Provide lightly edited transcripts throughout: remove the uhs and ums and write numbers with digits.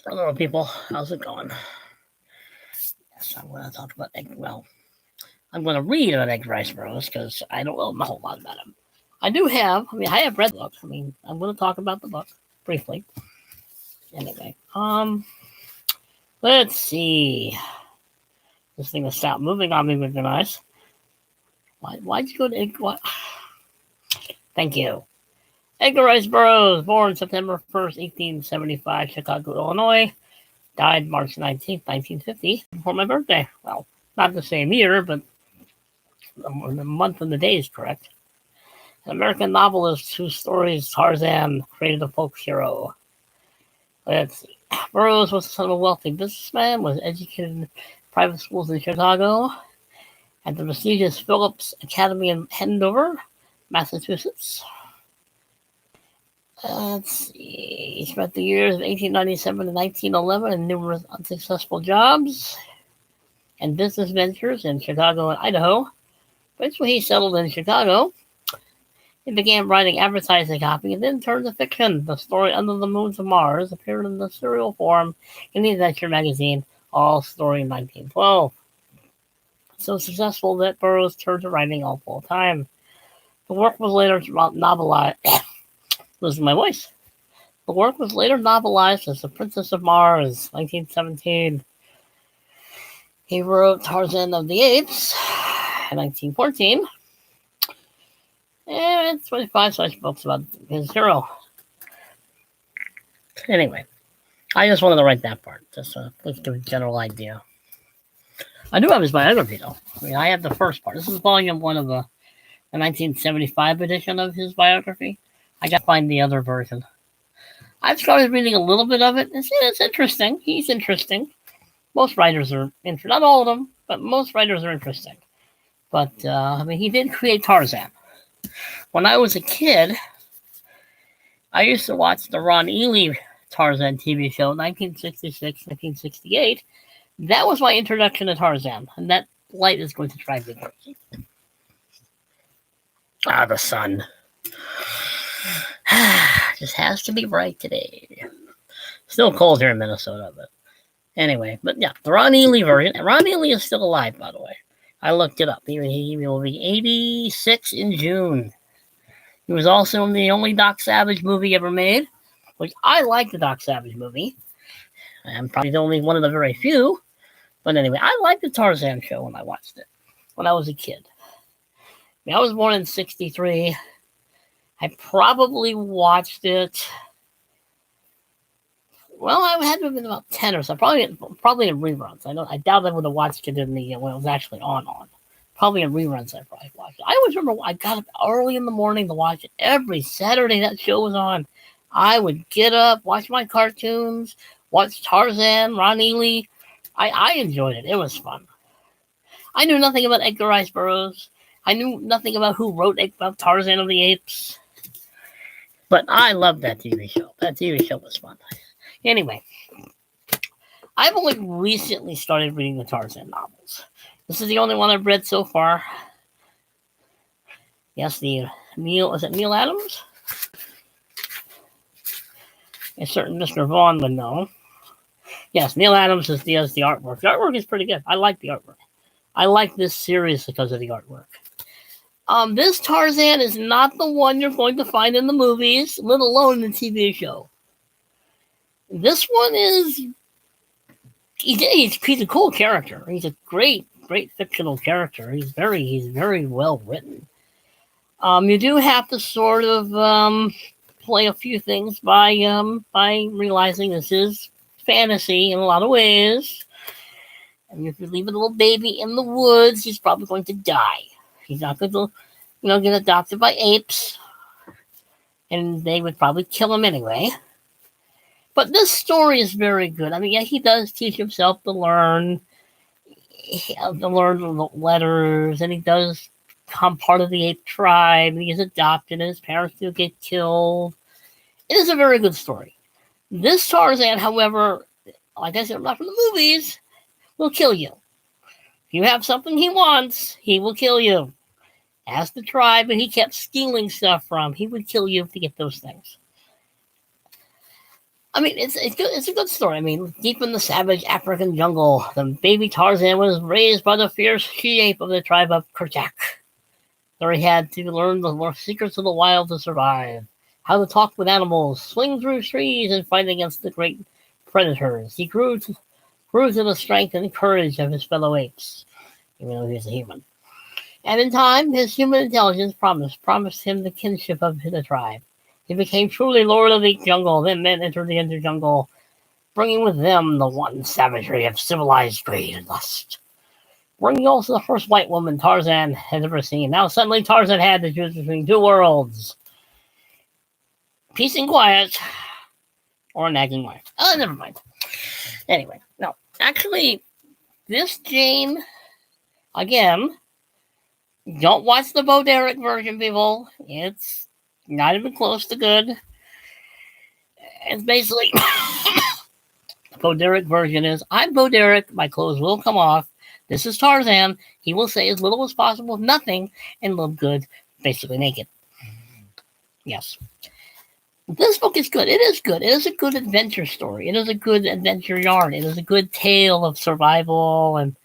Hello, people. How's it going? Yes, I'm going to talk about I'm going to read about Egg Rice Bros because I don't know a whole lot about them. I have read the book. I'm going to talk about the book briefly. Anyway, let's see. This thing will stop moving on me with the nice. Why'd you go to Egg? What? Thank you. Edgar Rice Burroughs, born September 1st, 1875, Chicago, Illinois. Died March 19th, 1950, before my birthday. Well, not the same year, but the month and the day is correct. An American novelist whose stories Tarzan created a folk hero. Let's see. Burroughs was the son of a wealthy businessman, was educated in private schools in Chicago, at the prestigious Phillips Academy in Andover, Massachusetts. Let's see. He spent the years of 1897 to 1911 in numerous unsuccessful jobs and business ventures in Chicago and Idaho. Eventually, he settled in Chicago. He began writing advertising copy and then turned to fiction. The story Under the Moons of Mars appeared in the serial form in the adventure magazine All Story 1912. So successful that Burroughs turned to writing all full time. The work was later novelized. Losing my voice. The work was later novelized as The Princess of Mars, 1917. He wrote Tarzan of the Apes, 1914. And 25 such books about his hero. Anyway, I just wanted to write that part, just to give a general idea. I do have his biography, though. I have the first part. This is volume 1 of the 1975 edition of his biography. I got to find the other version. I've started reading a little bit of it. It's interesting. He's interesting. Most writers are interesting. Not all of them, but most writers are interesting. But, he did create Tarzan. When I was a kid, I used to watch the Ron Ely Tarzan TV show, 1966, 1968. That was my introduction to Tarzan, and that light is going to drive me crazy. The sun. Just has to be bright today. Still cold here in Minnesota, but anyway. But yeah, the Ron Ely version. Ron Ely is still alive, by the way. I looked it up. He will be 86 in June. He was also in the only Doc Savage movie ever made, which I like the Doc Savage movie. I'm probably the only one of the very few. But anyway, I liked the Tarzan show when I watched it, when I was a kid. I was born in 63. I probably watched it. Well, I had to have been about 10 or so. Probably in reruns. I doubt I would have watched it in the when it was actually on. Probably in reruns I probably watched it. I always remember I got up early in the morning to watch it. Every Saturday that show was on. I would get up, watch my cartoons, watch Tarzan, Ron Ely. I enjoyed it. It was fun. I knew nothing about Edgar Rice Burroughs. I knew nothing about who wrote about Tarzan of the Apes. But I loved that TV show. That TV show was fun. Anyway, I've only recently started reading the Tarzan novels. This is the only one I've read so far. Yes, is it Neil Adams? A certain Mr. Vaughn would know. Yes, Neil Adams does the artwork. The artwork is pretty good. I like the artwork. I like this series because of the artwork. This Tarzan is not the one you're going to find in the movies, let alone in the TV show. This one is... He's a cool character. He's a great fictional character. He's very well written. You do have to sort of play a few things by realizing this is fantasy in a lot of ways. And if you leave a little baby in the woods, he's probably going to die. He's not going to, get adopted by apes. And they would probably kill him anyway. But this story is very good. He does teach himself to learn the letters, and he does become part of the ape tribe, and he is adopted, and his parents do get killed. It is a very good story. This Tarzan, however, like I said, I'm not from the movies, will kill you. If you have something he wants, he will kill you. Ask the tribe, and he kept stealing stuff from. He would kill you to get those things. I mean, it's good. It's a good story. I mean, deep in the savage African jungle, the baby Tarzan was raised by the fierce she-ape of the tribe of Kerchak. There he had to learn the secrets of the wild to survive, how to talk with animals, swing through trees, and fight against the great predators. He grew to the strength and courage of his fellow apes, even though he was a human. And in time, his human intelligence promised him the kinship of the tribe. He became truly Lord of the Jungle. Then men entered the interjungle, bringing with them the wanton savagery of civilized greed and lust. Bringing also the first white woman Tarzan had ever seen. Now suddenly Tarzan had to choose between two worlds. Peace and quiet, or a nagging wife. Oh, never mind. Anyway, no. Actually, this Jane, again, don't watch the Bo Derek version, people. It's not even close to good. It's basically the Bo Derek version is, I'm Bo Derek, my clothes will come off. This is Tarzan. He will say as little as possible, nothing, and look good, basically naked. Yes. This book is good. It is good. It is a good adventure story. It is a good adventure yarn. It is a good tale of survival, and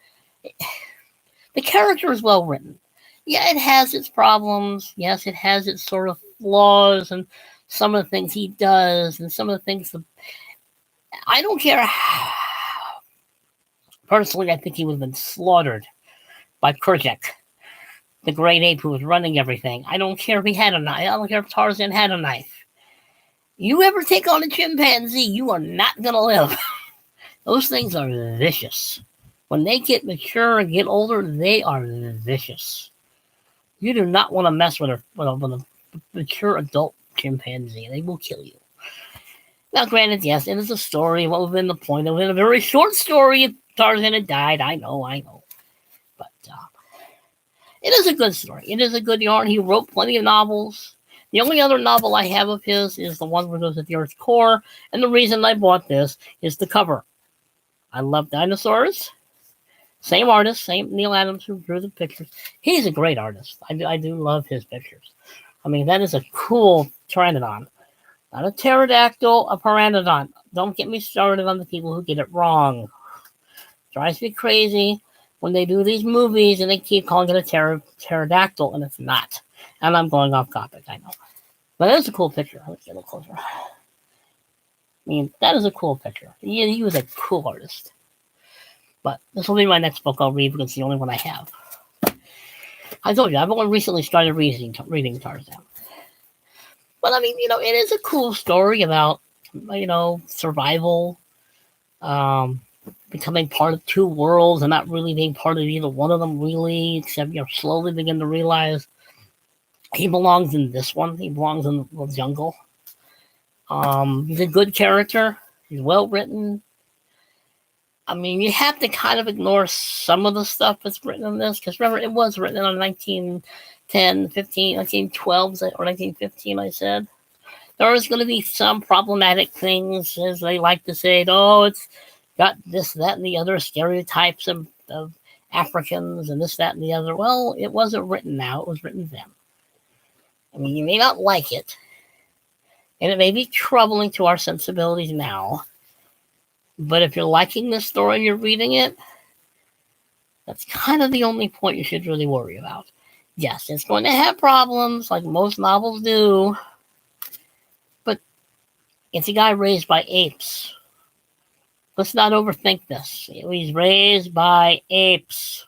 the character is well written. Yeah, it has its problems. Yes, it has its sort of flaws, and some of the things he does, and some of the things I don't care. Personally, I think he would have been slaughtered by Kerchak, the great ape who was running everything. I don't care if he had a knife. I don't care if Tarzan had a knife. You ever take on a chimpanzee, you are not going to live. Those things are vicious. When they get mature and get older, they are vicious. You do not want to mess with a mature adult chimpanzee. They will kill you. Now, granted, yes, it is a story. What would have been the point? It would have been a very short story if Tarzan had died. I know. But it is a good story. It is a good yarn. He wrote plenty of novels. The only other novel I have of his is the one where he goes at the Earth's core. And the reason I bought this is the cover. I love dinosaurs. Same artist, same Neil Adams who drew the pictures. He's a great artist. I do love his pictures. I mean, that is a cool pteranodon. Not a pterodactyl, a pteranodon. Don't get me started on the people who get it wrong. Drives me crazy when they do these movies and they keep calling it a pterodactyl, and it's not. And I'm going off topic, I know. But that is a cool picture. Let's get a little closer. I mean, that is a cool picture. He was a cool artist. But this will be my next book I'll read because it's the only one I have. I told you, I've only recently started reading Tarzan. But I mean, it is a cool story about, survival, becoming part of two worlds and not really being part of either one of them really, except you slowly begin to realize he belongs in this one. He belongs in the jungle. He's a good character. He's well written. I mean, you have to kind of ignore some of the stuff that's written in this, because remember, it was written in 1910, 15, 1912, or 1915, I said. There is going to be some problematic things, as they like to say. Oh, it's got this, that, and the other stereotypes of Africans and this, that, and the other. Well, it wasn't written now. It was written then. I mean, you may not like it, and it may be troubling to our sensibilities now. But if you're liking this story and you're reading it, that's kind of the only point you should really worry about. Yes, it's going to have problems, like most novels do. But it's a guy raised by apes. Let's not overthink this. He's raised by apes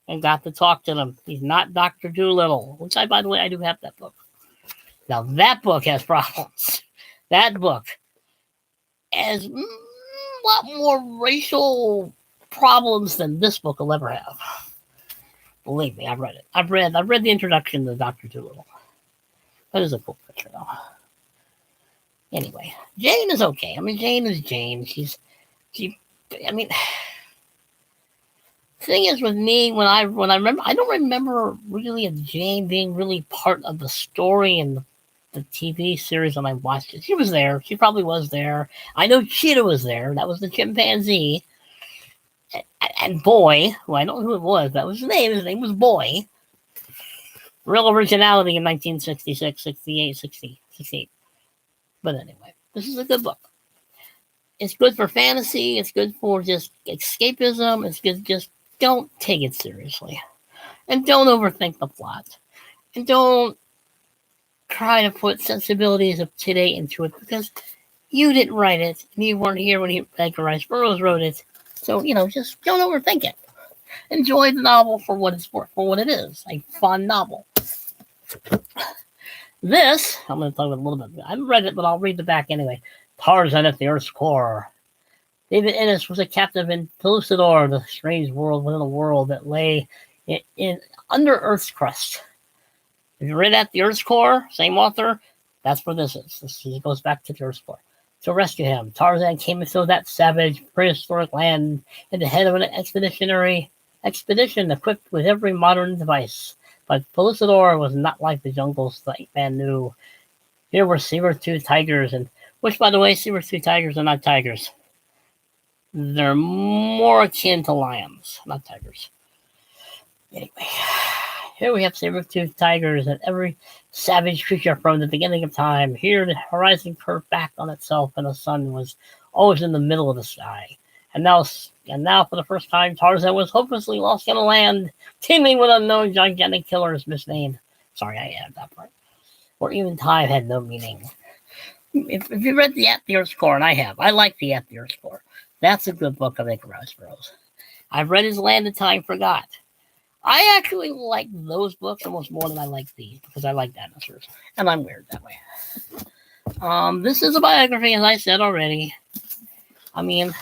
and got to talk to them. He's not Dr. Dolittle, which by the way, I do have that book. Now, that book has problems. That book has a lot more racial problems than this book will ever have. Believe me, I've read it. I've read the introduction to Dr. Dolittle. That is a cool picture, though. Anyway, Jane is okay. I mean, Jane is Jane. The thing is with me, when I remember, I don't remember really of Jane being really part of the story in the TV series when I watched it. She was there. She probably was there. I know Cheetah was there. That was the chimpanzee. And Boy, who I don't know who it was, that was his name. His name was Boy. Real originality in 1966, 68, 60, 68. But anyway, this is a good book. It's good for fantasy. It's good for just escapism. It's good. Just don't take it seriously, and don't overthink the plot, and don't try to put sensibilities of today into it because you didn't write it and you weren't here when Edgar Rice Burroughs wrote it. So just don't overthink it. Enjoy the novel for what it's for what it is, a fun novel. This, I'm going to talk about a little bit. I haven't read it, but I'll read the back anyway. Tarzan at the Earth's core. David Innes was a captive in Pellucidor, the strange world within a world that lay in under Earth's crust. If you read At the Earth's Core, same author, that's where this is. This goes back to the Earth's core. To rescue him, Tarzan came into that savage, prehistoric land at the head of an expedition equipped with every modern device. But Pellucidor was not like the jungles the ape man knew. Here were saber-toothed tigers, which, by the way, saber-toothed tigers are not tigers. They're more akin to lions, not tigers. Anyway, here we have saber-toothed tigers and every savage creature from the beginning of time. Here the horizon curved back on itself and the sun was always in the middle of the sky. And now for the first time, Tarzan was hopelessly lost in a land teeming with unknown gigantic killers misnamed. Sorry, I added that part. Or even time had no meaning. If you read the At the Earth's Core, and I like the At the Earth's Core. That's a good book of Edgar Rice Burroughs. I've read his Land and Time Forgot. I actually like those books almost more than I like these because I like dinosaurs. And I'm weird that way. This is a biography, as I said already. I mean,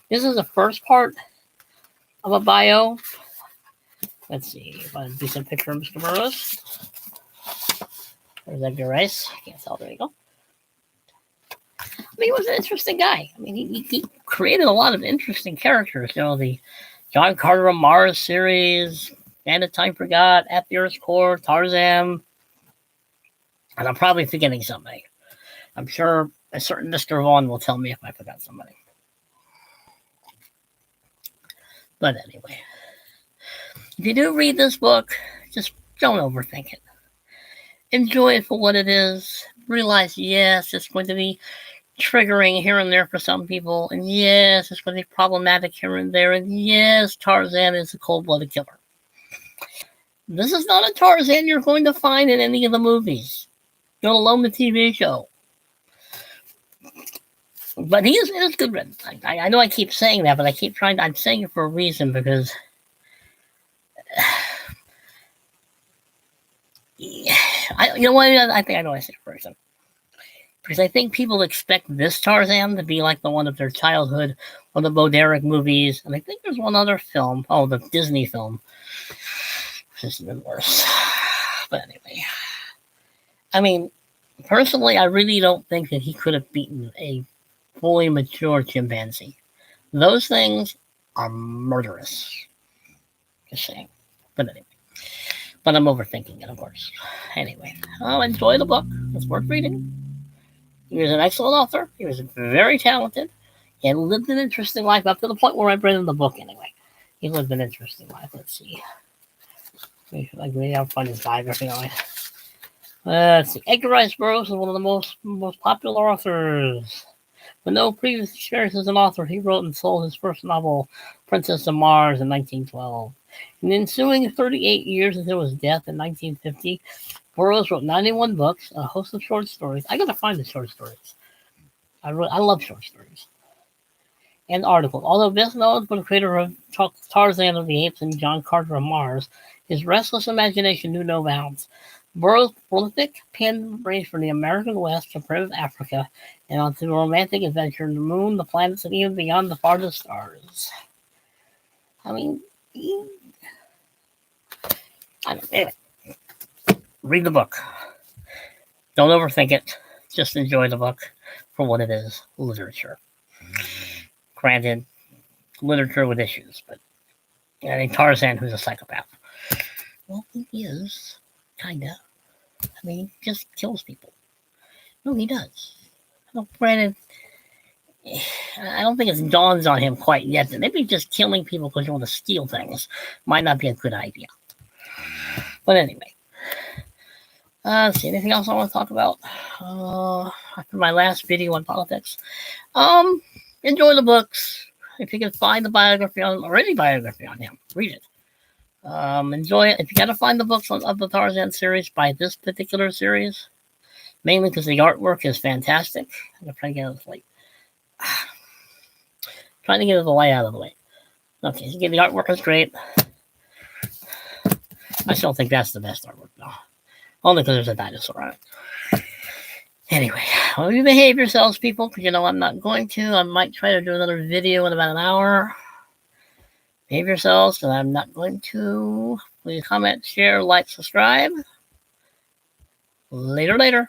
this is the first part of a bio. Let's see if I do some picture of Mr. Burroughs. There's Edgar Rice. I can't tell. There you go. I mean, he was an interesting guy. I mean, he created a lot of interesting characters. The John Carter of Mars series, And the Time Forgot, At the Earth's Core, Tarzan. And I'm probably forgetting somebody. I'm sure a certain Mr. Vaughn will tell me if I forgot somebody. But anyway, if you do read this book, just don't overthink it. Enjoy it for what it is. Realize, yes, it's going to be triggering here and there for some people. And yes, it's going to be problematic here and there. And yes, Tarzan is a cold-blooded killer. This is not a Tarzan you're going to find in any of the movies, let alone the TV show. But it is good written. I know I keep saying that, but I'm saying it for a reason because you know what? I think I know I say it for a reason. Because I think people expect this Tarzan to be like the one of their childhood or the Bo Derek movies. And I think there's one other film. Oh, the Disney film. Which is even worse. But anyway. I mean, personally, I really don't think that he could have beaten a fully mature chimpanzee. Those things are murderous. Just saying. But anyway. But I'm overthinking it, of course. Anyway, I'll enjoy the book. It's worth reading. He was an excellent author. He was very talented. He had lived an interesting life up to the point where I read in the book anyway. He lived an interesting life. Let's see. Maybe I'll find his biography on it. Let's see. Edgar Rice Burroughs is one of the most popular authors. With no previous experience as an author, he wrote and sold his first novel, Princess of Mars, in 1912. In the ensuing 38 years until his death in 1950, Burroughs wrote 91 books, a host of short stories. I gotta find the short stories. I love short stories. And articles. Although best known for the creator of Tarzan of the Apes and John Carter of Mars, his restless imagination knew no bounds. Burroughs' prolific pen ranged from the American West to primitive Africa and onto romantic adventure in the moon, the planets, and even beyond the farthest stars. I mean, anyway, read the book. Don't overthink it. Just enjoy the book for what it is, literature. Granted, literature with issues, but I think Tarzan, who's a psychopath. Well, he is, kinda. I mean, he just kills people. No, he does. Granted, I don't think it dawns on him quite yet that maybe just killing people because you want to steal things might not be a good idea. But anyway, Let's see, anything else I want to talk about? After my last video on politics. Enjoy the books. If you can find the biography on, or any biography on him, read it. Enjoy it. If you gotta find the books of the Tarzan series, buy this particular series. Mainly because the artwork is fantastic. I'm trying to get it like trying to get the light out of the way. Okay, so the artwork is great. I still think that's the best artwork though. Only because there's a dinosaur on it. Anyway, well, you behave yourselves, people, because I'm not going to. I might try to do another video in about an hour. Behave yourselves, because I'm not going to. Please comment, share, like, subscribe. Later.